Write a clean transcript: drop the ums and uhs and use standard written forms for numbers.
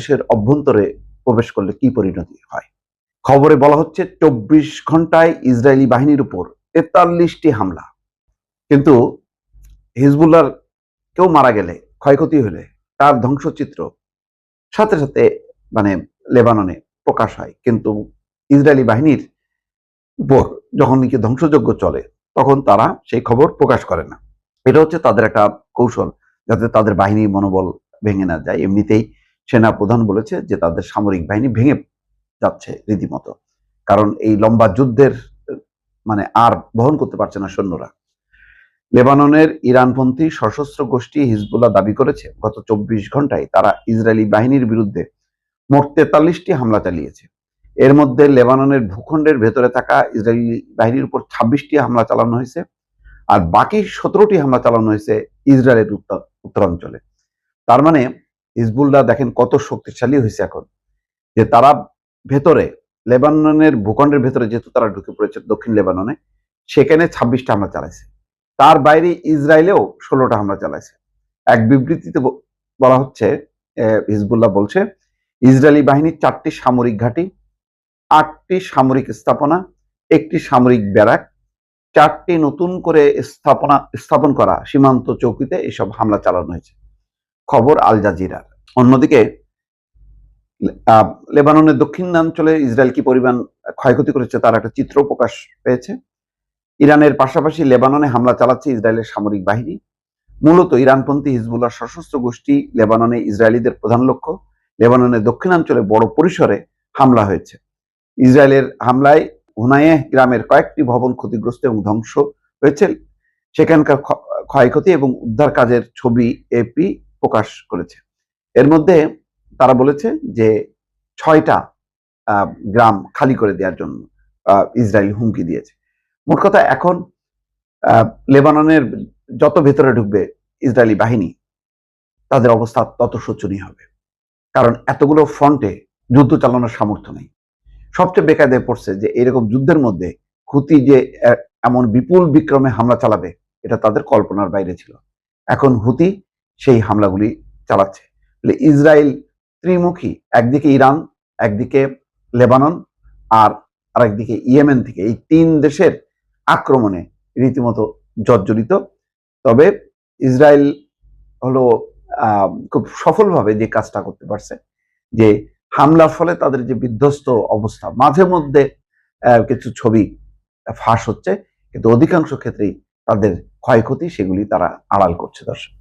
দেশের অভ্যন্তরে প্রবেশ করলে কি পরিণতি হয়। খবরে বলা হচ্ছে 24 ঘন্টায় ইসরায়েলি বাহিনীর উপর 43টি হামলা। কিন্তু হিজবুল্লাহর কেউ মারা গেলে, ক্ষয়ক্ষতি হলে তার ধ্বংসচিত্র সাথে সাথে মানে লেবাননে প্রকাশ হয়, কিন্তু ইসরায়েলি বাহিনীর উপর যখন নাকি ধ্বংসযজ্ঞ চলে তখন তারা সেই খবর প্রকাশ করে না। এটা হচ্ছে তাদের একটা কৌশল, যাতে তাদের বাহিনীর মনোবল ভেঙে না যায়। এমনিতেই সেনা প্রধান বলেছে যে তাদের সামরিক বাহিনী ভেঙে যাচ্ছে রীতিমতো, কারণ এই লম্বা যুদ্ধের মানে আর বহন করতে পারছে না সৈন্যরা। লেবাননের ইরানপন্থী সশস্ত্র গোষ্ঠী হিজবুল্লাহ দাবি করেছে গত 24 ঘন্টায় তারা ইসরায়েলি বাহিনীর বিরুদ্ধে মোট 43টি হামলা চালিয়েছে। এর মধ্যে লেবাননের ভূখণ্ডের ভেতরে থাকা ইসরায়েলি বাহিনীর উপর 26টি হামলা চালানো হয়েছে, আর বাকি 17টি হামলা চালানো হয়েছে ইসরায়েলের উত্তরাঞ্চলে। তার মানে হিজবুল্লাহ দেখেন কত শক্তিশালী হয়েছে এখন, যে তারা ভেতরে লেবাননের ভূখণ্ডের ভেতরে যেহেতু তারা ঢুকে পড়েছে দক্ষিণ লেবাননে, সেখানে 26টা হামলা চালাইছে। তার বাইরে ইসরায়েলেও 16টা হামলা চালাইছে। এক বিবৃতিতে বলা হচ্ছে, হিজবুল্লাহ বলছে ইসরায়েলি বাহিনীর 4টি সামরিক ঘাঁটি, 8টি সামরিক স্থাপনা, 1টি সামরিক ব্যারাক, 4টি নতুন করে স্থাপন করা সীমান্ত চৌকিতে এসব হামলা চালানো হয়েছে। খবর আল জাজিরার। অন্যদিকে লেবাননের দক্ষিণাঞ্চলে ইসরায়েল কি পরিমাণ ক্ষয়ক্ষতি করেছে তার একটা চিত্র প্রকাশ পেয়েছে। ইরানের পাশাপাশি লেবাননে হামলা চালাচ্ছে ইসরায়েলের সামরিক বাহিনী। মূলত ইরানপন্থী হিজবুল্লাহ সশস্ত্র গোষ্ঠী লেবাননে ইসরায়েলিদের প্রধান লক্ষ্য। লেবাননের দক্ষিণাঞ্চলে বড় পরিসরে হামলা হয়েছে। ইসরায়েলের হামলায় হুনাইয়ে গ্রামের কয়েকটি ভবন ক্ষতিগ্রস্ত এবং ধ্বংস হয়েছে। সেখানকার ক্ষয়ক্ষতি এবং উদ্ধার কাজের ছবি এপি প্রকাশ করেছে। এর মধ্যে তারা বলেছে যে 6টা গ্রাম খালি করে দেওয়ার জন্য ইসরায়েল হুমকি দিয়েছে। মোট কথা এখন লেবাননের যত ভেতরে ঢুকবে ইসরায়েলি বাহিনী, তাদের অবস্থা তত শোচনীয় হবে, কারণ এতগুলো ফ্রন্টে যুদ্ধ চালানোর সামর্থ্য নেই। সবচেয়ে বেকায়দায় পড়ছে যে এরকম যুদ্ধের মধ্যে হুতি যে এমন বিপুল বিক্রমে হামলা চালাবে এটা তাদের কল্পনার বাইরে ছিল। এখন হুতি সেই হামলাগুলি চালাচ্ছে। ইসরায়েল ত্রিমুখী, একদিকে ইরান, একদিকে লেবানন, আর আরেকদিকে ইয়েমেন থেকে, এই 3 দেশের আক্রমণে রীতিমতো জর্জরিত। তবে ইসরায়েল হলো খুব সফলভাবে যে কাজটা করতে পারছে, যে হামলার ফলে তাদের যে বিধ্বস্ত অবস্থা, মাঝে মধ্যে কিছু ছবি ফাঁস হচ্ছে, কিন্তু অধিকাংশ ক্ষেত্রেই তাদের ক্ষয়ক্ষতি সেগুলি তারা আড়াল করছে। দর্শক।